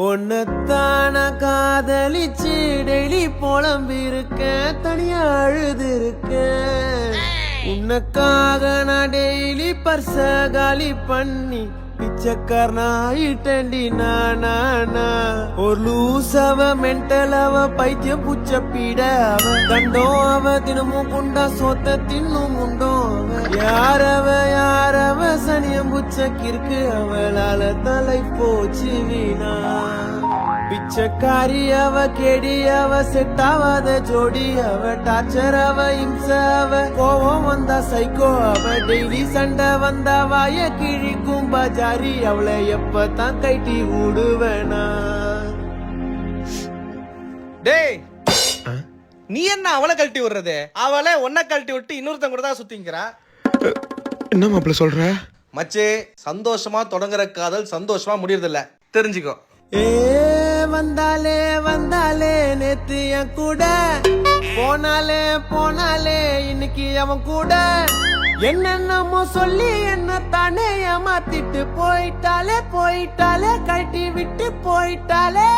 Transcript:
ஒன்னத்தான காதலிச்சு டெய்லி புலம்பிருக்க தனியா அழுது இருக்க உன்னக்காக நான் டெய்லி பர்ச காலி பண்ணி பிச்சைக்காரனாயிட்டண்டி நானா ஒரு லூஸ் அவ மென்டல் அவ பைத்தியம் புச்ச பீட அவ கண்டோம் அவ தினமும் குண்டா சோத்த தின்னும் உண்டோம் யாரவ சனியம் புச்ச கிற்கு அவளால தலை போச்சு வீணா பிச்சைக்காரி அவ கேடி அவ செட்டாவாத ஜோடி அவ டார்ச்சர் அவ இம்ச அவ கோவம் வந்தா சைக்கோ அவ டெய்லி சண்டை வந்தா வாய கிழிக்கும் பஜாரி அவளை எப்பதான் கைட்டி விடுவேனா? டேய் நீ என்ன அவளை கழட்டி விடுறது? அவளை ஒன்ன கழட்டி விட்டு இன்னொருத்தங்க கூட தான் சுத்திங்கிறா. என்ன மாப்பிள்ள சொல்ற? மச்சே, சந்தோஷமா தொடங்குற காதல் சந்தோஷமா முடியறதில்ல, தெரிஞ்சுக்கோ. ஏ வந்தாலே நேத்து என் கூட போனாலே இன்னைக்கு அவன் கூட என்னென்னமோ சொல்லி என்ன தானே ஏமாத்திட்டு போயிட்டாலே கட்டி விட்டு போயிட்டாலே.